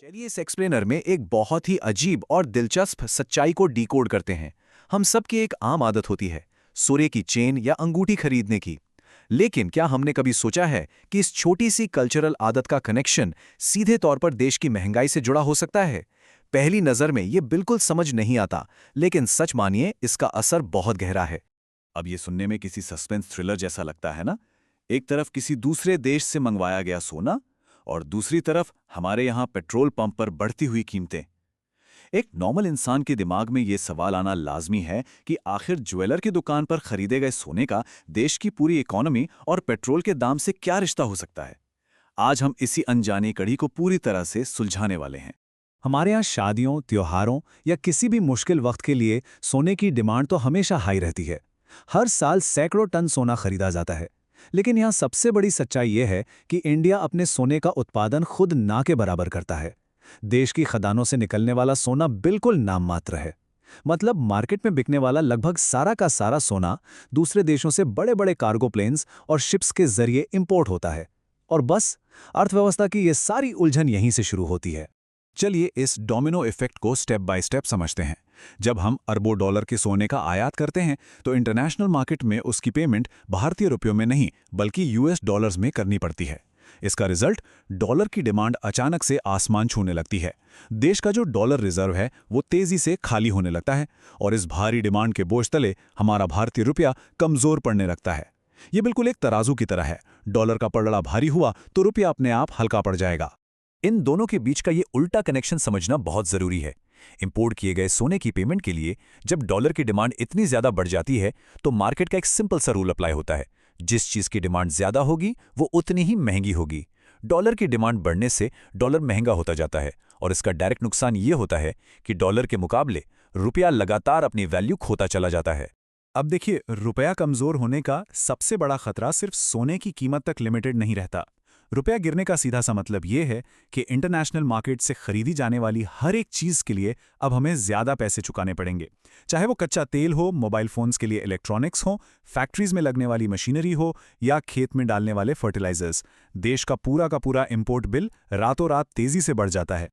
चलिए इस एक्सप्लेनर में एक बहुत ही अजीब और दिलचस्प सच्चाई को डिकोड करते हैं। हम सबकी एक आम आदत होती है, सोने की चेन या अंगूठी खरीदने की। लेकिन क्या हमने कभी सोचा है कि इस छोटी सी कल्चरल आदत का कनेक्शन सीधे तौर पर देश की महंगाई से जुड़ा हो सकता है? पहली नज़र में ये बिल्कुल समझ नहीं आता, लेकिन सच मानिए इसका असर बहुत गहरा है। अब ये सुनने में किसी सस्पेंस थ्रिलर जैसा लगता है ना? एक तरफ किसी दूसरे देश से मंगवाया गया सोना और दूसरी तरफ हमारे यहाँ पेट्रोल पंप पर बढ़ती हुई कीमतें। एक नॉर्मल इंसान के दिमाग में ये सवाल आना लाजमी है कि आखिर ज्वेलर की दुकान पर खरीदे गए सोने का देश की पूरी इकोनॉमी और पेट्रोल के दाम से क्या रिश्ता हो सकता है। आज हम इसी अनजानी कड़ी को पूरी तरह से सुलझाने वाले हैं। हमारे यहाँ शादियों, त्योहारों या किसी भी मुश्किल वक्त के लिए सोने की डिमांड तो हमेशा हाई रहती है। हर साल सैकड़ों टन सोना खरीदा जाता है। लेकिन यहाँ सबसे बड़ी सच्चाई यह है कि इंडिया अपने सोने का उत्पादन खुद ना के बराबर करता है। देश की खदानों से निकलने वाला सोना बिल्कुल नाम मात्र है। मतलब मार्केट में बिकने वाला लगभग सारा का सारा सोना दूसरे देशों से बड़े बड़े कार्गो प्लेन्स और शिप्स के जरिए इंपोर्ट होता है। और बस अर्थव्यवस्था की ये सारी उलझन यहीं से शुरू होती है। चलिए इस डोमिनो इफेक्ट को स्टेप बाय स्टेप समझते हैं। जब हम अरबों डॉलर के सोने का आयात करते हैं तो इंटरनेशनल मार्केट में उसकी पेमेंट भारतीय रुपयों में नहीं बल्कि यूएस डॉलर्स में करनी पड़ती है। इसका रिजल्ट डॉलर की डिमांड अचानक से आसमान छूने लगती है। देश का जो डॉलर रिजर्व है वो तेजी से खाली होने लगता है और इस भारी डिमांड के बोझ तले हमारा भारतीय रुपया कमजोर पड़ने लगता है। ये बिल्कुल एक तराजू की तरह है। डॉलर का पलड़ा भारी हुआ तो रुपया अपने आप हल्का पड़ जाएगा। इन दोनों के बीच का ये उल्टा कनेक्शन समझना बहुत जरूरी है। इंपोर्ट किए गए सोने की पेमेंट के लिए जब डॉलर की डिमांड इतनी ज्यादा बढ़ जाती है तो मार्केट का एक सिंपल सा रूल अप्लाई होता है। जिस चीज की डिमांड ज्यादा होगी वो उतनी ही महंगी होगी। डॉलर की डिमांड बढ़ने से डॉलर महंगा होता जाता है और इसका डायरेक्ट नुकसान ये होता है कि डॉलर के मुकाबले रुपया लगातार अपनी वैल्यू खोता चला जाता है। अब देखिए, रुपया कमजोर होने का सबसे बड़ा खतरा सिर्फ सोने की कीमत तक लिमिटेड नहीं रहता। रुपया गिरने का सीधा सा मतलब ये है कि इंटरनेशनल मार्केट से खरीदी जाने वाली हर एक चीज के लिए अब हमें ज्यादा पैसे चुकाने पड़ेंगे। चाहे वो कच्चा तेल हो, मोबाइल फोन्स के लिए इलेक्ट्रॉनिक्स हो, फैक्ट्रीज में लगने वाली मशीनरी हो या खेत में डालने वाले फर्टिलाइजर्स। देश का पूरा इंपोर्ट बिल रातों रात तेजी से बढ़ जाता है।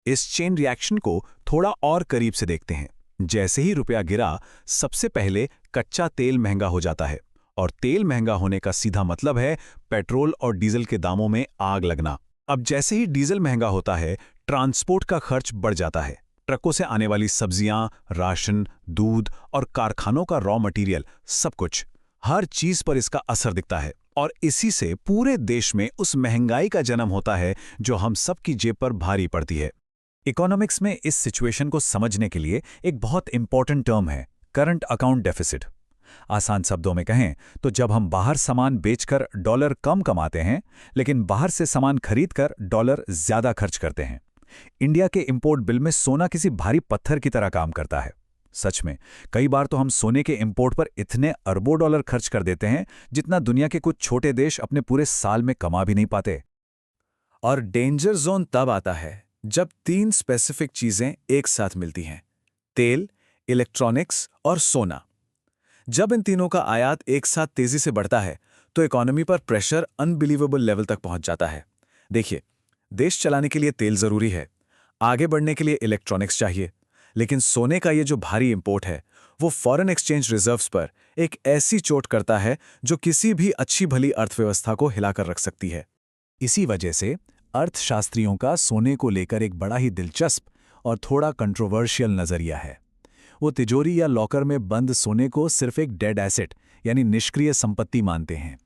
इस चेन रिएक्शन को थोड़ा और करीब से देखते हैं। जैसे ही रुपया गिरा, सबसे पहले कच्चा तेल महंगा हो जाता है और तेल महंगा होने का सीधा मतलब है पेट्रोल और डीजल के दामों में आग लगना। अब जैसे ही डीजल महंगा होता है, ट्रांसपोर्ट का खर्च बढ़ जाता है। ट्रकों से आने वाली सब्जियां, राशन, दूध और कारखानों का रॉ मटेरियल, सब कुछ, हर चीज पर इसका असर दिखता है और इसी से पूरे देश में उस महंगाई का जन्म होता है जो हम सबकी जेब पर भारी पड़ती है। इकोनॉमिक्स में इस सिचुएशन को समझने के लिए एक बहुत इंपॉर्टेंट टर्म है, करंट अकाउंट डेफिसिट। आसान शब्दों में कहें तो जब हम बाहर सामान बेचकर डॉलर कम कमाते हैं लेकिन बाहर से सामान खरीदकर डॉलर ज्यादा खर्च करते हैं। इंडिया के इंपोर्ट बिल में सोना किसी भारी पत्थर की तरह काम करता है। सच में कई बार तो हम सोने के इंपोर्ट पर इतने अरबों डॉलर खर्च कर देते हैं जितना दुनिया के कुछ छोटे देश अपने पूरे साल में कमा भी नहीं पाते। और डेंजर जोन तब आता है जब तीन स्पेसिफिक चीजें एक साथ मिलती हैं, तेल, इलेक्ट्रॉनिक्स और सोना। जब इन तीनों का आयात एक साथ तेजी से बढ़ता है तो इकोनॉमी पर प्रेशर अनबिलीवेबल लेवल तक पहुंच जाता है। देखिए, देश चलाने के लिए तेल जरूरी है, आगे बढ़ने के लिए इलेक्ट्रॉनिक्स चाहिए, लेकिन सोने का ये जो भारी इंपोर्ट है वो फॉरेन एक्सचेंज रिजर्व्स पर एक ऐसी चोट करता है जो किसी भी अच्छी भली अर्थव्यवस्था को हिलाकर रख सकती है। इसी वजह से अर्थशास्त्रियों का सोने को लेकर एक बड़ा ही दिलचस्प और थोड़ा कंट्रोवर्शियल नजरिया है। वो तिजोरी या लॉकर में बंद सोने को सिर्फ एक डेड एसेट यानी निष्क्रिय संपत्ति मानते हैं।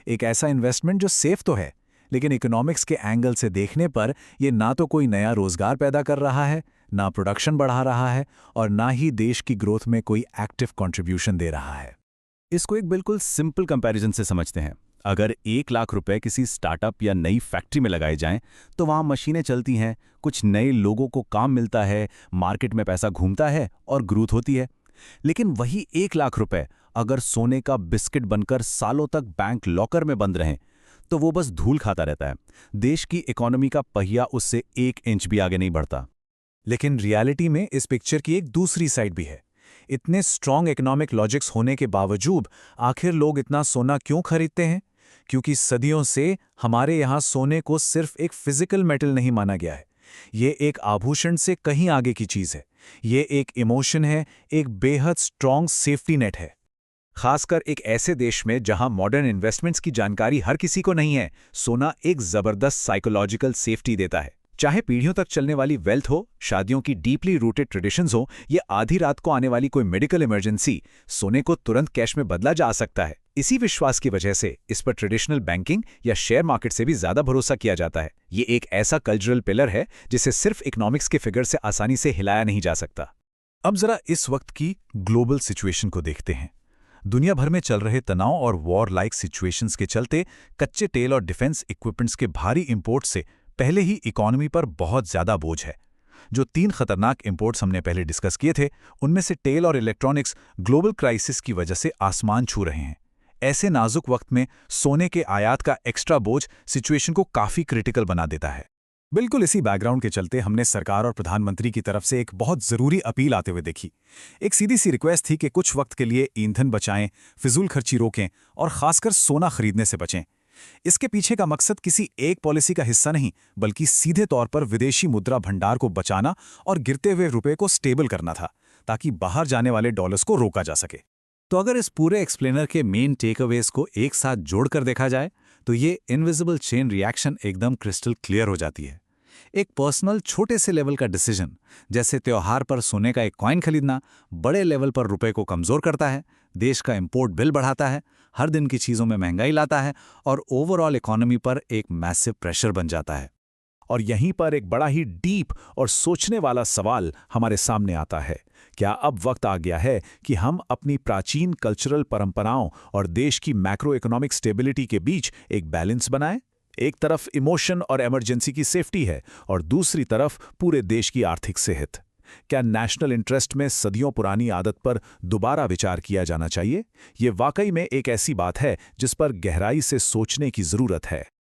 एक ऐसा इन्वेस्टमेंट जो सेफ तो है लेकिन इकोनॉमिक्स के एंगल से देखने पर ये ना तो कोई नया रोजगार पैदा कर रहा है, ना प्रोडक्शन बढ़ा रहा है और ना ही देश की ग्रोथ में कोई एक्टिव कंट्रीब्यूशन दे रहा है। इसको एक बिल्कुल सिंपल कंपैरिजन से समझते हैं। अगर 1 लाख रुपए किसी स्टार्टअप या नई फैक्ट्री में लगाए जाएं तो वहां मशीनें चलती हैं, कुछ नए लोगों को काम मिलता है, मार्केट में पैसा घूमता है और ग्रोथ होती है। लेकिन वही 1 लाख रुपए अगर सोने का बिस्किट बनकर सालों तक बैंक लॉकर में बंद रहें तो वो बस धूल खाता रहता है। देश की इकोनॉमी का पहिया उससे 1 इंच भी आगे नहीं बढ़ता। लेकिन रियलिटी में इस पिक्चर की एक दूसरी साइड भी है। इतने स्ट्रॉन्ग इकोनॉमिक लॉजिक्स होने के बावजूद आखिर लोग इतना सोना क्यों खरीदते हैं? क्योंकि सदियों से हमारे यहाँ सोने को सिर्फ एक फिजिकल मेटल नहीं माना गया है, ये एक आभूषण से कहीं आगे की चीज़ है। ये एक इमोशन है, एक बेहद स्ट्रॉन्ग सेफ्टी नेट है। खासकर एक ऐसे देश में जहां मॉडर्न इन्वेस्टमेंट्स की जानकारी हर किसी को नहीं है, सोना एक जबरदस्त साइकोलॉजिकल सेफ्टी देता है। चाहे पीढ़ियों तक चलने वाली वेल्थ हो, शादियों की डीपली रूटेड ट्रेडिशंस हो, या आधी रात को आने वाली कोई मेडिकल इमरजेंसी, सोने को तुरंत कैश में बदला जा सकता है। इसी विश्वास की वजह से इस पर ट्रेडिशनल बैंकिंग या शेयर मार्केट से भी ज्यादा भरोसा किया जाता है। ये एक ऐसा कल्चरल पिलर है जिसे सिर्फ इकोनॉमिक्स के फिगर से आसानी से हिलाया नहीं जा सकता। अब जरा इस वक्त की ग्लोबल सिचुएशन को देखते हैं। दुनिया भर में चल रहे तनाव और वॉर लाइक सिचुएशंस के चलते कच्चे तेल और डिफेंस इक्विपमेंट्स के भारी इंपोर्ट से पहले ही इकोनॉमी पर बहुत ज्यादा बोझ है। जो 3 खतरनाक इंपोर्ट्स हमने पहले डिस्कस किए थे, उनमें से तेल और इलेक्ट्रॉनिक्स ग्लोबल क्राइसिस की वजह से आसमान छू रहे हैं। ऐसे नाजुक वक्त में सोने के आयात का एक्स्ट्रा बोझ सिचुएशन को काफी क्रिटिकल बना देता है। बिल्कुल इसी बैकग्राउंड के चलते हमने सरकार और प्रधानमंत्री की तरफ से एक बहुत ज़रूरी अपील आते हुए देखी। एक सीधी सी रिक्वेस्ट थी कि कुछ वक्त के लिए ईंधन बचाएं, फिजूल खर्ची रोकें और खासकर सोना खरीदने से बचें। इसके पीछे का मकसद किसी एक पॉलिसी का हिस्सा नहीं, बल्कि सीधे तौर पर विदेशी मुद्रा भंडार को बचाना और गिरते हुए रुपए को स्टेबल करना था, ताकि बाहर जाने वाले डॉलर्स को रोका जा सके। तो अगर इस पूरे एक्सप्लेनर के मेन टेकअवेज को एक साथ जोड़कर देखा जाए, तो ये इनविजिबल चेन रिएक्शन एकदम क्रिस्टल क्लियर हो जाती है। एक पर्सनल छोटे से लेवल का डिसीजन, जैसे त्योहार पर सोने का एक कॉइन खरीदना, बड़े लेवल पर रुपए को कमजोर करता है, देश का इंपोर्ट बिल बढ़ाता है, हर दिन की चीजों में महंगाई लाता है और ओवरऑल इकोनॉमी पर एक मैसिव प्रेशर बन जाता है। और यहीं पर एक बड़ा ही डीप और सोचने वाला सवाल हमारे सामने आता है। क्या अब वक्त आ गया है कि हम अपनी प्राचीन कल्चरल परंपराओं और देश की मैक्रो इकोनॉमिक स्टेबिलिटी के बीच एक बैलेंस बनाएं? एक तरफ इमोशन और इमरजेंसी की सेफ्टी है और दूसरी तरफ पूरे देश की आर्थिक सेहत। क्या नेशनल इंटरेस्ट में सदियों पुरानी आदत पर दोबारा विचार किया जाना चाहिए? ये वाकई में एक ऐसी बात है जिस पर गहराई से सोचने की जरूरत है।